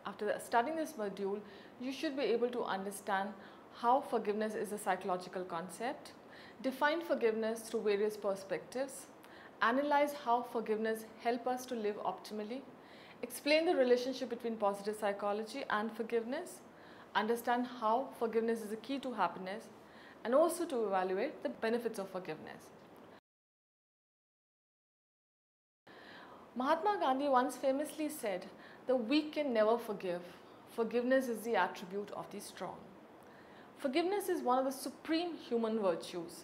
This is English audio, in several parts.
After studying this module, you should be able to understand how forgiveness is a psychological concept, define forgiveness through various perspectives, analyze how forgiveness helps us to live optimally, explain the relationship between positive psychology and forgiveness, understand how forgiveness is a key to happiness, and also to evaluate the benefits of forgiveness. Mahatma Gandhi once famously said, "The weak can never forgive. Forgiveness is the attribute of the strong." Forgiveness is one of the supreme human virtues.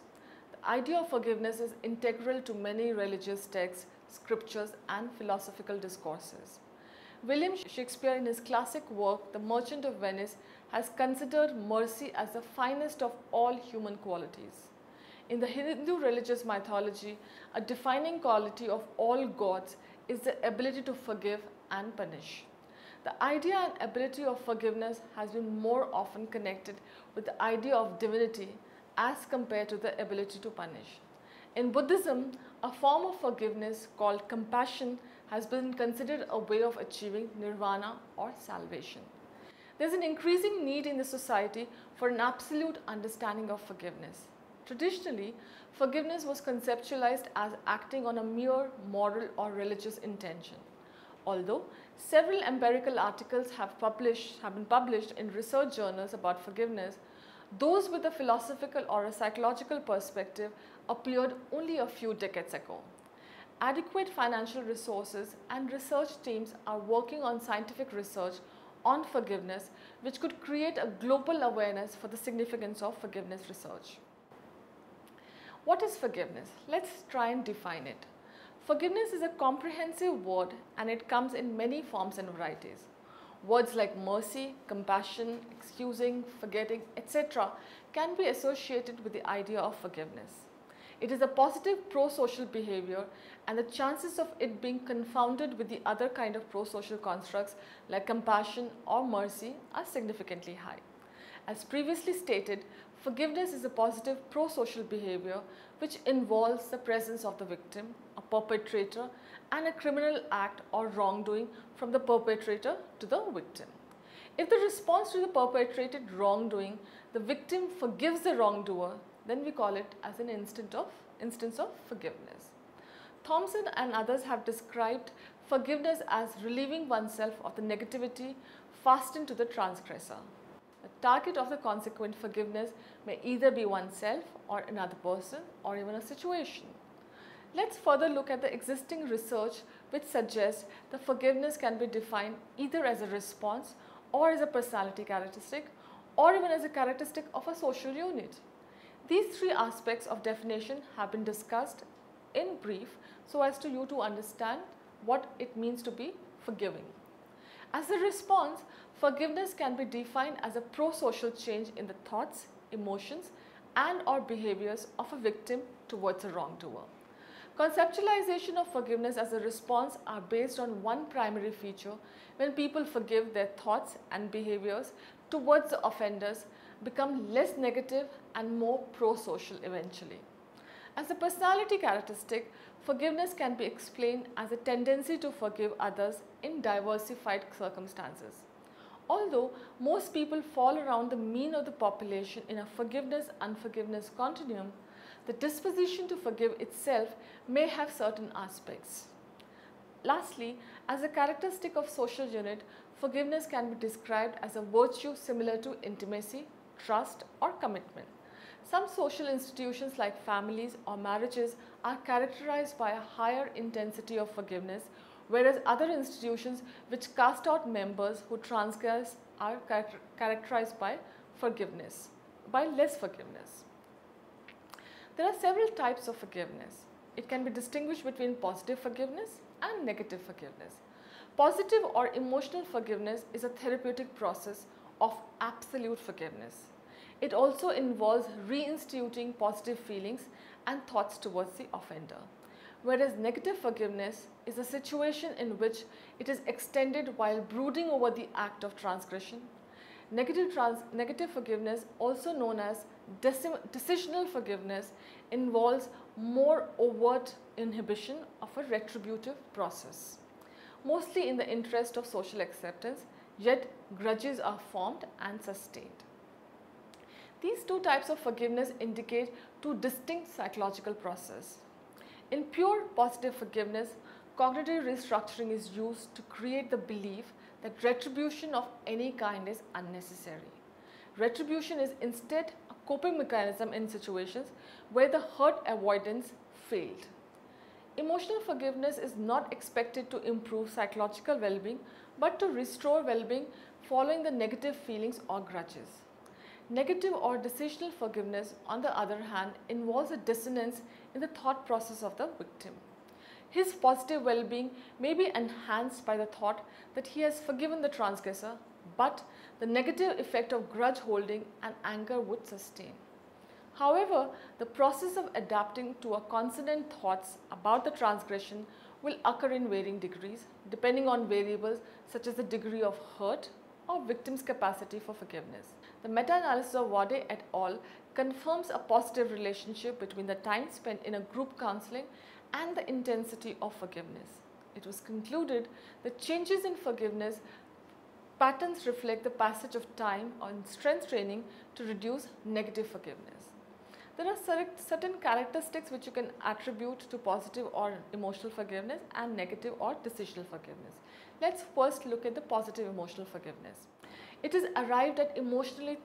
The idea of forgiveness is integral to many religious texts, scriptures, and philosophical discourses. William Shakespeare, in his classic work, The Merchant of Venice, has considered mercy as the finest of all human qualities. In the Hindu religious mythology, a defining quality of all gods is the ability to forgive and punish. The idea and ability of forgiveness has been more often connected with the idea of divinity as compared to the ability to punish. In Buddhism, a form of forgiveness called compassion has been considered a way of achieving nirvana or salvation. There is an increasing need in the society for an absolute understanding of forgiveness. Traditionally, forgiveness was conceptualized as acting on a mere moral or religious intention. Although several empirical articles have been published in research journals about forgiveness, those with a philosophical or a psychological perspective appeared only a few decades ago. Adequate financial resources and research teams are working on scientific research on forgiveness, which could create a global awareness for the significance of forgiveness research. What is forgiveness? Let's try and define it. Forgiveness is a comprehensive word and it comes in many forms and varieties. Words like mercy, compassion, excusing, forgetting, etc. can be associated with the idea of forgiveness. It is a positive pro-social behavior and the chances of it being confounded with the other kind of pro-social constructs like compassion or mercy are significantly high. As previously stated, forgiveness is a positive pro-social behavior which involves the presence of the victim, a perpetrator, and a criminal act or wrongdoing from the perpetrator to the victim. If the response to the perpetrated wrongdoing, the victim forgives the wrongdoer, then we call it as an instance of forgiveness. Thompson and others have described forgiveness as relieving oneself of the negativity fastened to the transgressor. The target of the consequent forgiveness may either be oneself or another person or even a situation. Let's further look at the existing research which suggests that forgiveness can be defined either as a response or as a personality characteristic or even as a characteristic of a social unit. These three aspects of definition have been discussed in brief so as to you to understand what it means to be forgiving. As a response, forgiveness can be defined as a pro-social change in the thoughts, emotions, and or behaviors of a victim towards a wrongdoer. Conceptualization of forgiveness as a response are based on one primary feature: when people forgive, their thoughts and behaviors towards the offenders become less negative and more pro-social eventually. As a personality characteristic, forgiveness can be explained as a tendency to forgive others in diversified circumstances. Although most people fall around the mean of the population in a forgiveness-unforgiveness continuum, the disposition to forgive itself may have certain aspects. Lastly, as a characteristic of social unit, forgiveness can be described as a virtue similar to intimacy, trust, or commitment. Some social institutions like families or marriages are characterized by a higher intensity of forgiveness, whereas other institutions which cast out members who transgress are characterized by less forgiveness. There are several types of forgiveness. It can be distinguished between positive forgiveness and negative forgiveness. Positive or emotional forgiveness is a therapeutic process of absolute forgiveness. It also involves reinstituting positive feelings and thoughts towards the offender. Whereas negative forgiveness is a situation in which it is extended while brooding over the act of transgression. Negative forgiveness, also known as decisional forgiveness, involves more overt inhibition of a retributive process. Mostly in the interest of social acceptance, yet grudges are formed and sustained. These two types of forgiveness indicate two distinct psychological processes. In pure positive forgiveness, cognitive restructuring is used to create the belief that retribution of any kind is unnecessary. Retribution is instead a coping mechanism in situations where the hurt avoidance failed. Emotional forgiveness is not expected to improve psychological well-being, but to restore well-being following the negative feelings or grudges. Negative or decisional forgiveness, on the other hand, involves a dissonance in the thought process of the victim. His positive well-being may be enhanced by the thought that he has forgiven the transgressor, but the negative effect of grudge holding and anger would sustain. However, the process of adapting to a consonant thoughts about the transgression will occur in varying degrees, depending on variables such as the degree of hurt or victim's capacity for forgiveness. The meta-analysis of Wade et al. Confirms a positive relationship between the time spent in a group counseling and the intensity of forgiveness. It was concluded that changes in forgiveness patterns reflect the passage of time on strength training to reduce negative forgiveness. There are certain characteristics which you can attribute to positive or emotional forgiveness and negative or decisional forgiveness. Let's first look at the positive emotional forgiveness. It is arrived at emotionally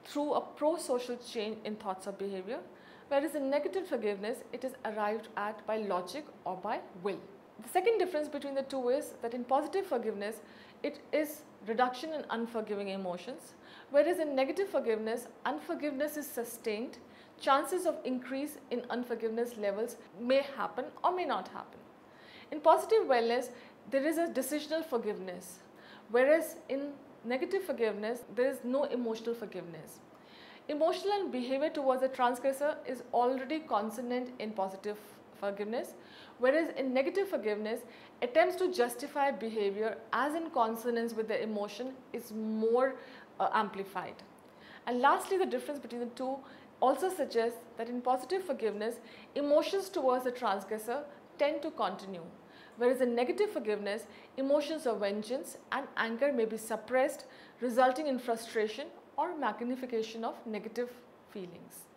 through a pro-social change in thoughts or behavior, whereas in negative forgiveness, it is arrived at by logic or by will. The second difference between the two is that in positive forgiveness, it is reduction in unforgiving emotions, whereas in negative forgiveness, unforgiveness is sustained. Chances of increase in unforgiveness levels may happen or may not happen. In positive wellness, there is a decisional forgiveness, whereas in negative forgiveness, there is no emotional forgiveness. Emotional behavior towards a transgressor is already consonant in positive forgiveness, whereas in negative forgiveness, attempts to justify behavior as in consonance with the emotion is more amplified. And lastly, the difference between the two also suggests that in positive forgiveness, emotions towards the transgressor tend to continue, whereas in negative forgiveness, emotions of vengeance and anger may be suppressed, resulting in frustration or magnification of negative feelings.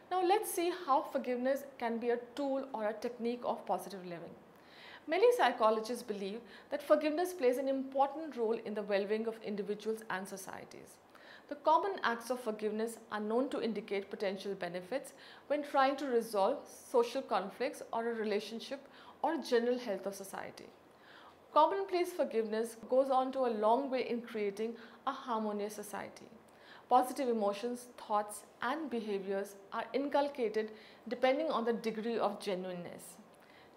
Now let's see how forgiveness can be a tool or a technique of positive living. Many psychologists believe that forgiveness plays an important role in the well-being of individuals and societies. The common acts of forgiveness are known to indicate potential benefits when trying to resolve social conflicts or a relationship or general health of society. Commonplace forgiveness goes on to a long way in creating a harmonious society. Positive emotions, thoughts and behaviors are inculcated depending on the degree of genuineness.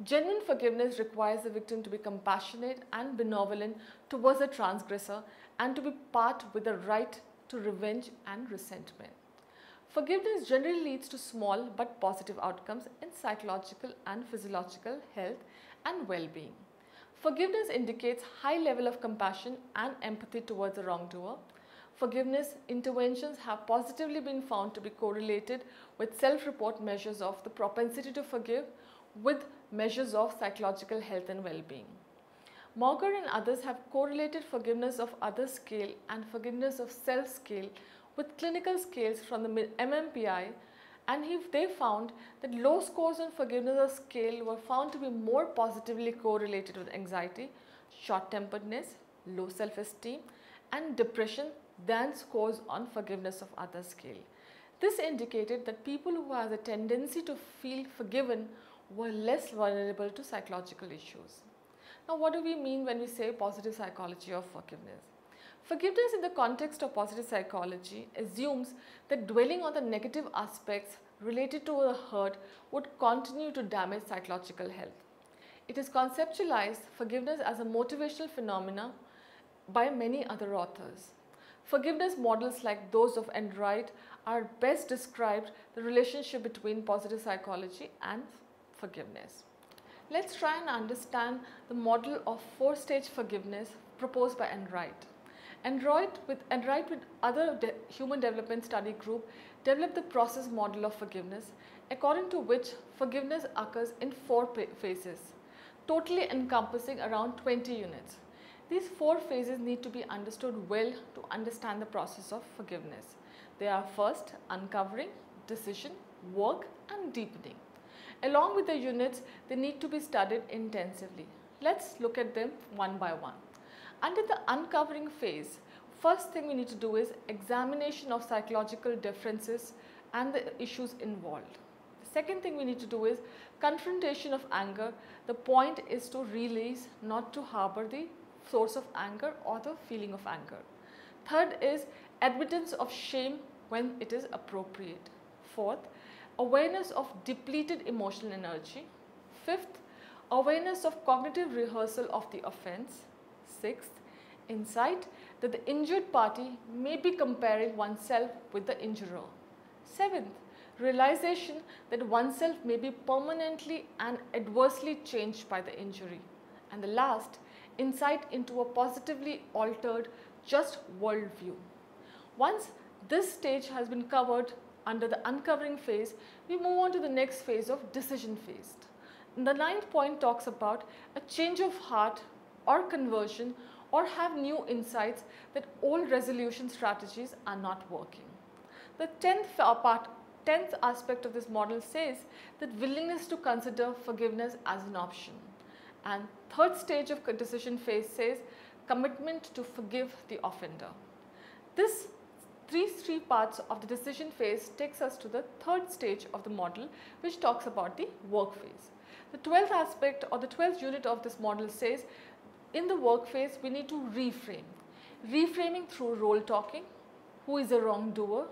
Genuine forgiveness requires the victim to be compassionate and benevolent towards the transgressor and to be part with the right to revenge and resentment. Forgiveness generally leads to small but positive outcomes in psychological and physiological health and well-being. Forgiveness indicates high level of compassion and empathy towards the wrongdoer. Forgiveness interventions have positively been found to be correlated with self-report measures of the propensity to forgive with measures of psychological health and well-being. Mauger and others have correlated forgiveness of others scale and forgiveness of self scale with clinical scales from the MMPI, and they found that low scores on forgiveness of scale were found to be more positively correlated with anxiety, short-temperedness, low self-esteem and depression than scores on forgiveness of others scale. This indicated that people who had a tendency to feel forgiven were less vulnerable to psychological issues. Now, what do we mean when we say positive psychology of forgiveness? Forgiveness in the context of positive psychology assumes that dwelling on the negative aspects related to the hurt would continue to damage psychological health. It is conceptualized forgiveness as a motivational phenomena by many other authors. Forgiveness models like those of Enright are best described the relationship between positive psychology and forgiveness. Let's try and understand the model of four-stage forgiveness proposed by Enright. Enright with other human development study group developed the process model of forgiveness, according to which forgiveness occurs in four phases, totally encompassing around 20 units. These 4 phases need to be understood well to understand the process of forgiveness. They are first uncovering, decision, work and deepening. Along with the units, they need to be studied intensively. Let's look at them one by one. Under the uncovering phase, first thing we need to do is examination of psychological differences and the issues involved. The second thing we need to do is confrontation of anger. The point is to release, not to harbor the source of anger or the feeling of anger. Third is admittance of shame when it is appropriate. Fourth, awareness of depleted emotional energy. Fifth, awareness of cognitive rehearsal of the offense. Sixth, insight that the injured party may be comparing oneself with the injurer. Seventh, realization that oneself may be permanently and adversely changed by the injury. And the last, insight into a positively altered just worldview. Once this stage has been covered under the uncovering phase, we move on to the next phase of decision phase. The 9th point talks about a change of heart or conversion or have new insights that old resolution strategies are not working. The 10th aspect of this model says that willingness to consider forgiveness as an option. And 3rd stage of decision phase says commitment to forgive the offender. These three parts of the decision phase takes us to the 3rd stage of the model, which talks about the work phase. The 12th aspect or the 12th unit of this model says in the work phase we need to reframe. Reframing through role talking, who is a wrongdoer,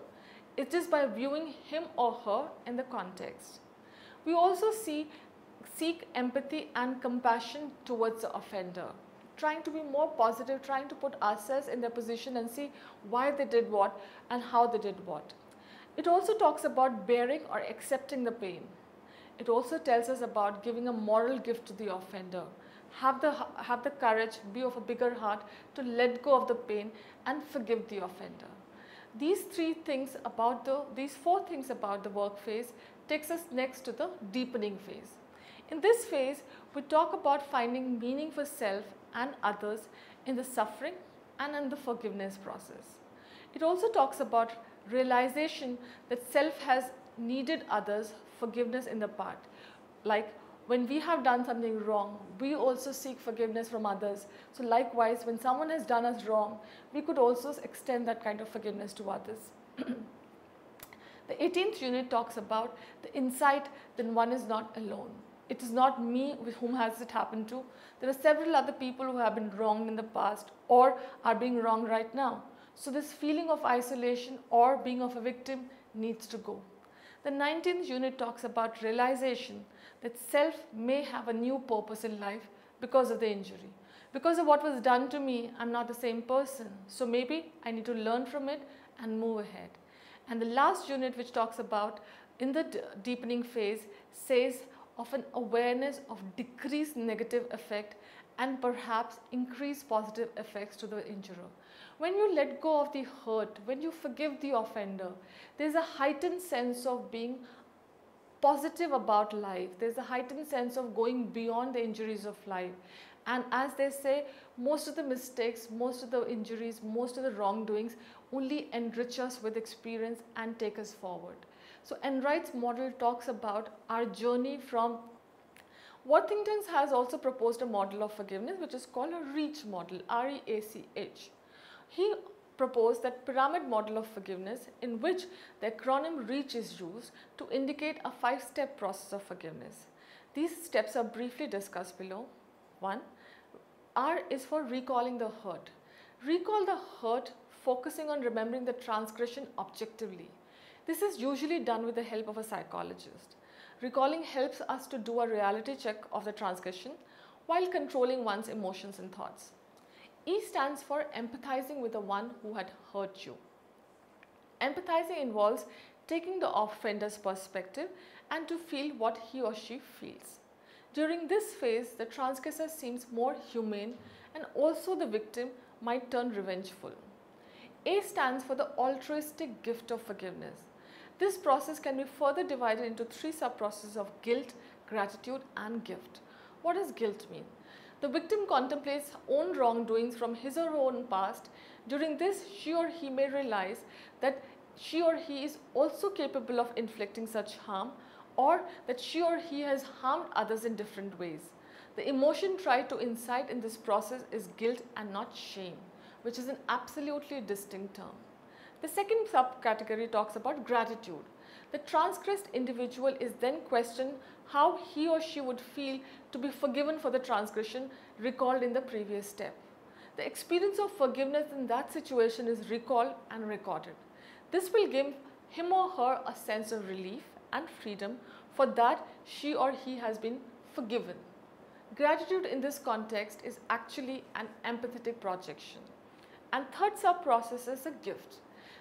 it is by viewing him or her in the context. We also seek empathy and compassion towards the offender, trying to be more positive, trying to put ourselves in their position and see why they did what and how they did what. It also talks about bearing or accepting the pain. It also tells us about giving a moral gift to the offender. Have the courage, be of a bigger heart to let go of the pain and forgive the offender. These 4 things about the work phase takes us next to the deepening phase. In this phase, we talk about finding meaning for self and others in the suffering and in the forgiveness process. It also talks about realization that self has needed others' forgiveness in the past. Like when we have done something wrong, we also seek forgiveness from others. So likewise, when someone has done us wrong, we could also extend that kind of forgiveness to others. The 18th unit talks about the insight that one is not alone. It is not me with whom has it happened to. There are several other people who have been wronged in the past or are being wronged right now. So this feeling of isolation or being of a victim needs to go. The 19th unit talks about realization that self may have a new purpose in life because of the injury. Because of what was done to me, I'm not the same person. So maybe I need to learn from it and move ahead. And the last unit, which talks about in the deepening phase, says of an awareness of decreased negative effect and perhaps increased positive effects to the injurer. When you let go of the hurt, when you forgive the offender, there's a heightened sense of being positive about life. There's a heightened sense of going beyond the injuries of life. And as they say, most of the mistakes, most of the injuries, most of the wrongdoings only enrich us with experience and take us forward. So Enright's model talks about our journey from Worthington has also proposed a model of forgiveness which is called a REACH model, R-E-A-C-H. He proposed that pyramid model of forgiveness in which the acronym REACH is used to indicate a 5-step process of forgiveness. These steps are briefly discussed below. 1. R is for recalling the hurt. Recall the hurt, focusing on remembering the transgression objectively. This is usually done with the help of a psychologist. Recalling helps us to do a reality check of the transgression while controlling one's emotions and thoughts. E stands for empathizing with the one who had hurt you. Empathizing involves taking the offender's perspective and to feel what he or she feels. During this phase, the transgressor seems more humane and also the victim might turn revengeful. A stands for the altruistic gift of forgiveness. This process can be further divided into 3 sub-processes of guilt, gratitude and gift. What does guilt mean? The victim contemplates own wrongdoings from his or her own past. During this, she or he may realize that she or he is also capable of inflicting such harm, or that she or he has harmed others in different ways. The emotion tried to incite in this process is guilt and not shame, which is an absolutely distinct term. The second subcategory talks about gratitude. The transgressed individual is then questioned how he or she would feel to be forgiven for the transgression recalled in the previous step. The experience of forgiveness in that situation is recalled and recorded. This will give him or her a sense of relief and freedom for that she or he has been forgiven. Gratitude in this context is actually an empathetic projection. And third sub-process is a gift.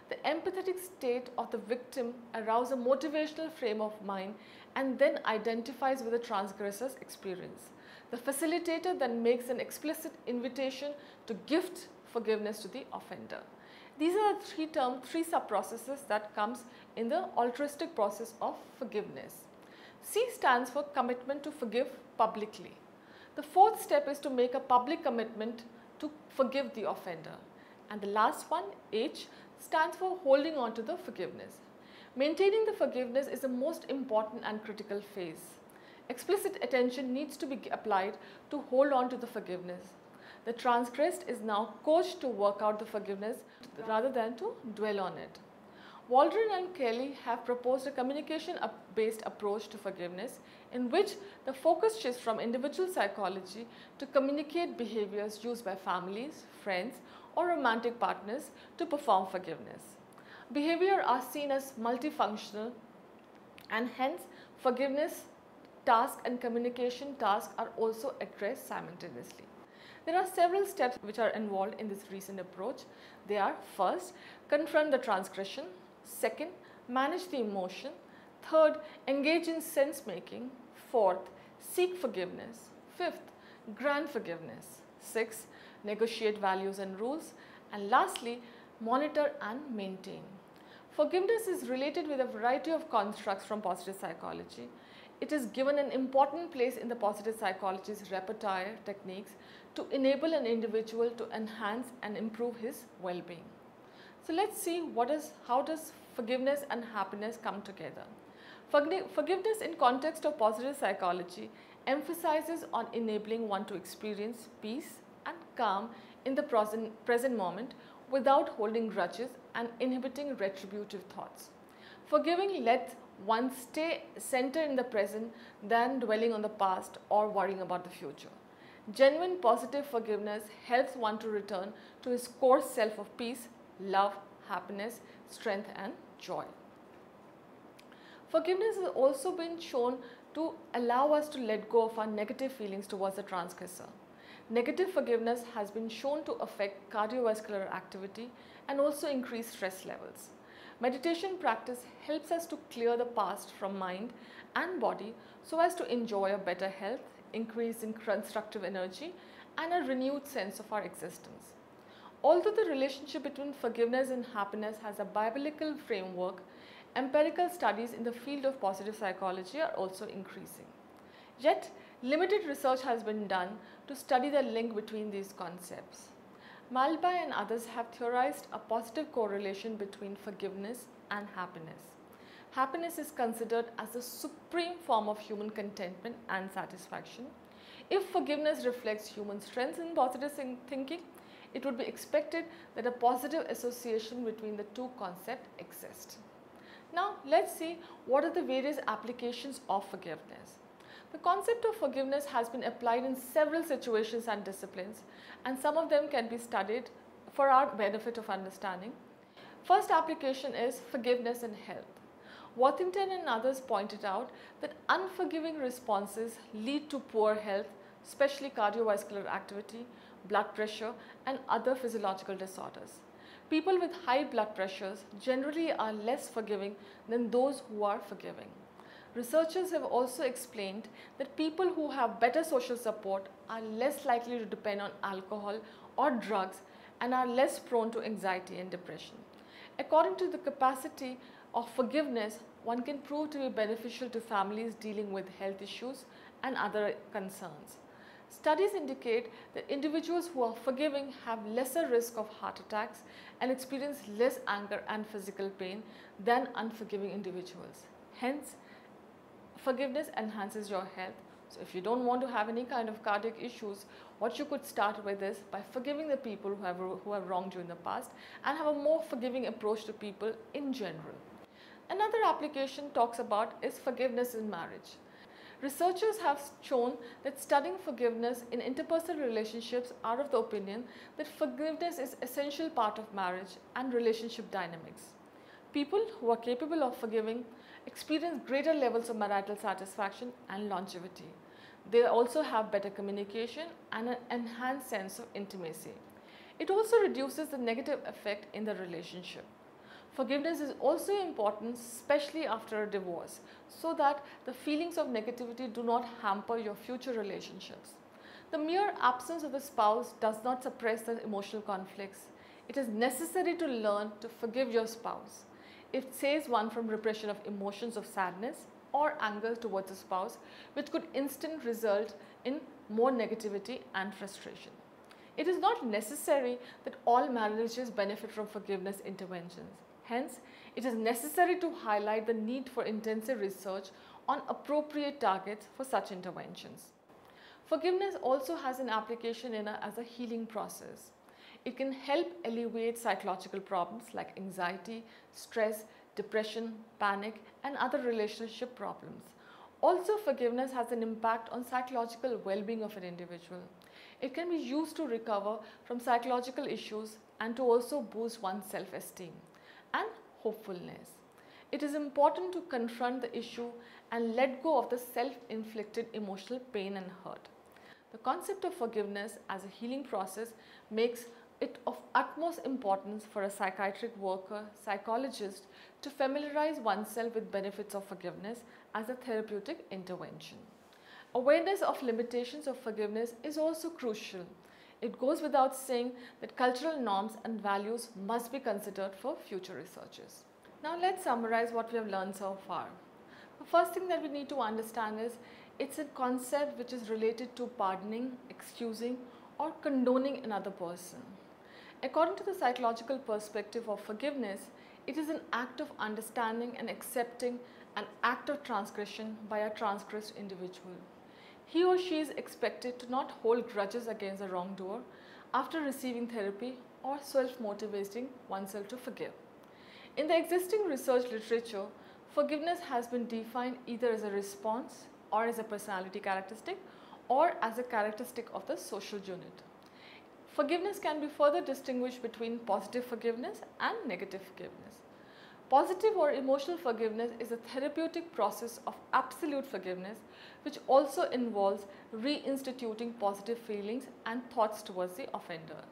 The empathetic state of the victim arouses a motivational frame of mind and then identifies with the transgressor's experience. The facilitator then makes an explicit invitation to gift forgiveness to the offender. These are the three sub-processes that comes in the altruistic process of forgiveness. C stands for commitment to forgive publicly. The fourth step is to make a public commitment to forgive the offender. And the last one, H, stands for holding on to the forgiveness. Maintaining the forgiveness is the most important and critical phase. Explicit attention needs to be applied to hold on to the forgiveness. The transgressed is now coached to work out the forgiveness rather than to dwell on it. Waldron and Kelly have proposed a communication-based approach to forgiveness in which the focus shifts from individual psychology to communicate behaviors used by families, friends, or romantic partners to perform forgiveness. Behaviors are seen as multifunctional, and hence forgiveness task and communication task are also addressed simultaneously. There are several steps which are involved in this recent approach. They are: first, confront the transgression; second, manage the emotion; third, engage in sense making; fourth, seek forgiveness; fifth, grant forgiveness; sixth, negotiate values and rules; and lastly, monitor and maintain. Forgiveness is related with a variety of constructs from positive psychology. It is given an important place in the positive psychology's repertoire techniques to enable an individual to enhance and improve his well-being. So let's see how does forgiveness and happiness come together. Forgiveness in context of positive psychology emphasizes on enabling one to experience peace and calm in the present moment without holding grudges and inhibiting retributive thoughts. Forgiving lets one stay centered in the present than dwelling on the past or worrying about the future. Genuine positive forgiveness helps one to return to his core self of peace, love, happiness, strength and joy. Forgiveness has also been shown to allow us to let go of our negative feelings towards the transgressor. Negative forgiveness has been shown to affect cardiovascular activity and also increase stress levels. Meditation practice helps us to clear the past from mind and body so as to enjoy a better health, increase in constructive energy and a renewed sense of our existence. Although the relationship between forgiveness and happiness has a biblical framework, empirical studies in the field of positive psychology are also increasing. Yet, limited research has been done to study the link between these concepts. Malby and others have theorized a positive correlation between forgiveness and happiness. Happiness is considered as the supreme form of human contentment and satisfaction. If forgiveness reflects human strengths in positive thinking, it would be expected that a positive association between the two concepts exists. Now, let's see what are the various applications of forgiveness. The concept of forgiveness has been applied in several situations and disciplines, and some of them can be studied for our benefit of understanding. First application is forgiveness in health. Worthington and others pointed out that unforgiving responses lead to poor health, especially cardiovascular activity, blood pressure, and other physiological disorders. People with high blood pressures generally are less forgiving than those who are forgiving. Researchers have also explained that people who have better social support are less likely to depend on alcohol or drugs and are less prone to anxiety and depression. According to the capacity of forgiveness, one can prove to be beneficial to families dealing with health issues and other concerns. Studies indicate that individuals who are forgiving have lesser risk of heart attacks and experience less anger and physical pain than unforgiving individuals. Hence, forgiveness enhances your health. So if you don't want to have any kind of cardiac issues, what you could start with is by forgiving the people who have wronged you in the past and have a more forgiving approach to people in general. Another application talks about is forgiveness in marriage. Researchers have shown that studying forgiveness in interpersonal relationships are of the opinion that forgiveness is an essential part of marriage and relationship dynamics. People who are capable of forgiving experience greater levels of marital satisfaction and longevity. They also have better communication and an enhanced sense of intimacy. It also reduces the negative effect in the relationship. Forgiveness is also important, especially after a divorce, so that the feelings of negativity do not hamper your future relationships. The mere absence of a spouse does not suppress the emotional conflicts. It is necessary to learn to forgive your spouse. It saves one from repression of emotions of sadness or anger towards a spouse, which could instantly result in more negativity and frustration. It is not necessary that all marriages benefit from forgiveness interventions. Hence, it is necessary to highlight the need for intensive research on appropriate targets for such interventions. Forgiveness also has an application as a healing process. It can help alleviate psychological problems like anxiety, stress, depression, panic, and other relationship problems. Also, forgiveness has an impact on psychological well-being of an individual. It can be used to recover from psychological issues and to also boost one's self-esteem and hopefulness. It is important to confront the issue and let go of the self-inflicted emotional pain and hurt. The concept of forgiveness as a healing process makes it of utmost importance for a psychiatric worker, psychologist to familiarize oneself with benefits of forgiveness as a therapeutic intervention. Awareness of limitations of forgiveness is also crucial. It goes without saying that cultural norms and values must be considered for future researches. Now let's summarize what we have learned so far. The first thing that we need to understand is it's a concept which is related to pardoning, excusing, or condoning another person. According to the psychological perspective of forgiveness, it is an act of understanding and accepting an act of transgression by a transgressed individual. He or she is expected to not hold grudges against a wrongdoer after receiving therapy or self-motivating oneself to forgive. In the existing research literature, forgiveness has been defined either as a response or as a personality characteristic or as a characteristic of the social unit. Forgiveness can be further distinguished between positive forgiveness and negative forgiveness. Positive or emotional forgiveness is a therapeutic process of absolute forgiveness which also involves reinstituting positive feelings and thoughts towards the offender.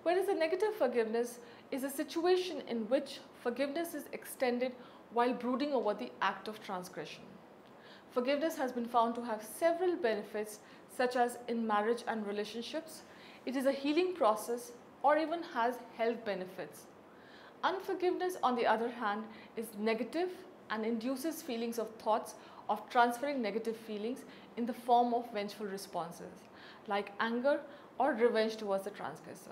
Whereas a negative forgiveness is a situation in which forgiveness is extended while brooding over the act of transgression. Forgiveness has been found to have several benefits such as in marriage and relationships. It is a healing process or even has health benefits. Unforgiveness, on the other hand, is negative and induces feelings of thoughts of transferring negative feelings in the form of vengeful responses like anger or revenge towards the transgressor.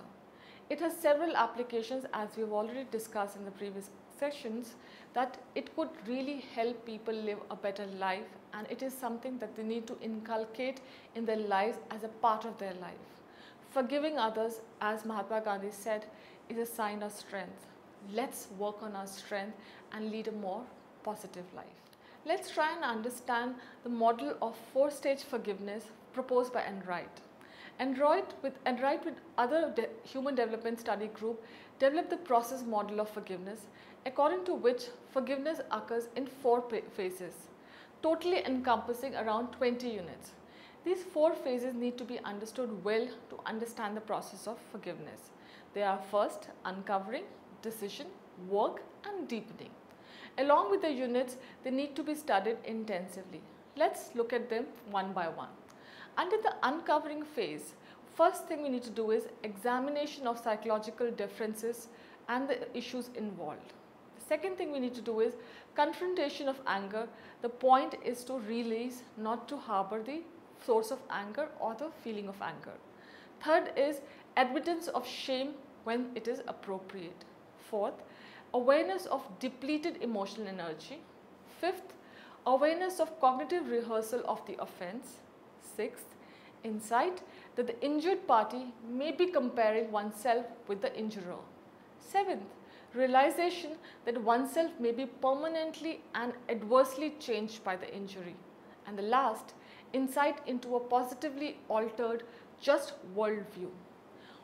It has several applications, as we have already discussed in the previous sessions, that it could really help people live a better life, and it is something that they need to inculcate in their lives as a part of their life. Forgiving others, as Mahatma Gandhi said, is a sign of strength. Let's work on our strength and lead a more positive life. Let's try and understand the model of four-stage forgiveness proposed by Enright. Enright with other human development study group developed the process model of forgiveness, according to which forgiveness occurs in four phases, totally encompassing around 20 units. These four phases need to be understood well to understand the process of forgiveness. They are first uncovering, decision, work, and deepening. Along with the units, they need to be studied intensively. Let's look at them one by one. Under the uncovering phase, first thing we need to do is examination of psychological differences and the issues involved. The second thing we need to do is confrontation of anger. The point is to release, not to harbor the source of anger or the feeling of anger. Third is admittance of shame when it is appropriate. Fourth, awareness of depleted emotional energy. Fifth, awareness of cognitive rehearsal of the offense. Sixth, insight that the injured party may be comparing oneself with the injurer. Seventh, realization that oneself may be permanently and adversely changed by the injury. And the last, insight into a positively altered just worldview.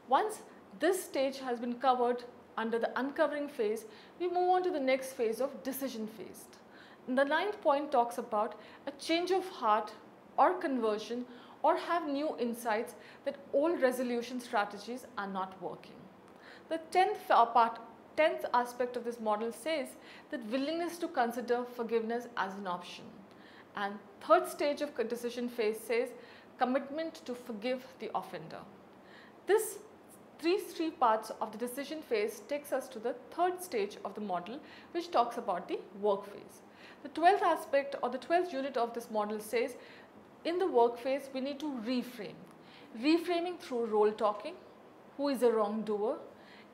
Once this stage has been covered under the uncovering phase, we move on to the next phase of decision phase. The ninth point talks about a change of heart or conversion or have new insights that old resolution strategies are not working. The 10th aspect of this model says that willingness to consider forgiveness as an option. And third stage of decision phase says commitment to forgive the offender. These three parts of the decision phase takes us to the third stage of the model, which talks about the work phase. The 12th aspect or the 12th unit of this model says in the work phase we need to reframe. Reframing through role talking, who is a wrongdoer,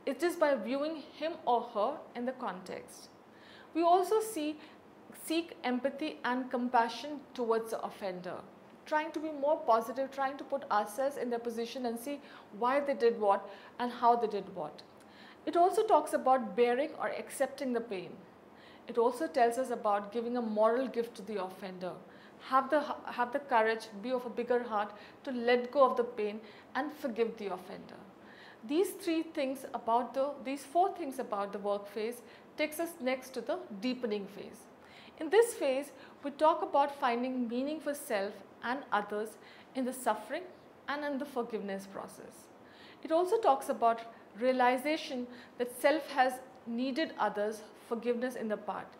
it is by viewing him or her in the context. We also seek empathy and compassion towards the offender, trying to be more positive, trying to put ourselves in their position and see why they did what and how they did what. It also talks about bearing or accepting the pain. It also tells us about giving a moral gift to the offender. Have the courage, be of a bigger heart to let go of the pain and forgive the offender. These four things about the work phase takes us next to the deepening phase. In this phase, we talk about finding meaning for self and others in the suffering and in the forgiveness process. It also talks about realization that self has needed others' forgiveness in the past.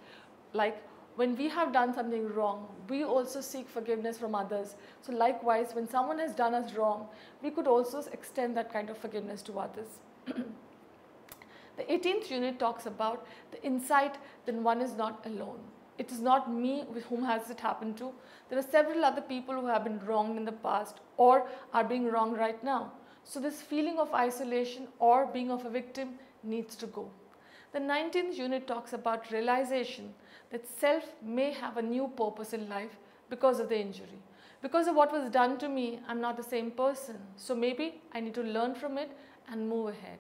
Like when we have done something wrong, we also seek forgiveness from others. So likewise, when someone has done us wrong, we could also extend that kind of forgiveness to others. The 18th unit talks about the insight that one is not alone. It is not me with whom has it happened to. There are several other people who have been wronged in the past or are being wronged right now. So this feeling of isolation or being of a victim needs to go. The 19th unit talks about realization that self may have a new purpose in life because of the injury. Because of what was done to me, I'm not the same person. So maybe I need to learn from it and move ahead.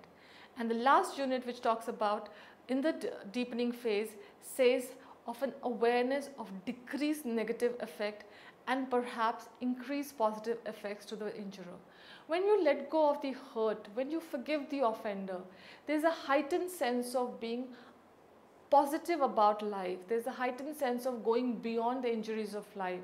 And the last unit, which talks about in the deepening phase, says of an awareness of decreased negative effect and perhaps increased positive effects to the injurer. When you let go of the hurt, when you forgive the offender, there's a heightened sense of being positive about life. There's a heightened sense of going beyond the injuries of life.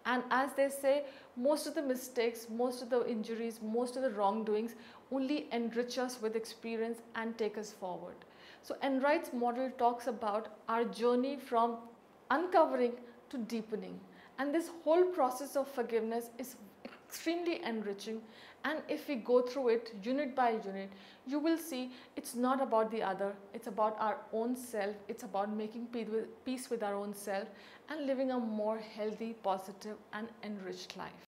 And as they say, most of the mistakes, most of the injuries, most of the wrongdoings only enrich us with experience and take us forward. So Enright's model talks about our journey from uncovering to deepening. And this whole process of forgiveness is extremely enriching. And if we go through it unit by unit, you will see it's not about the other, it's about our own self, it's about making peace with our own self and living a more healthy, positive and enriched life.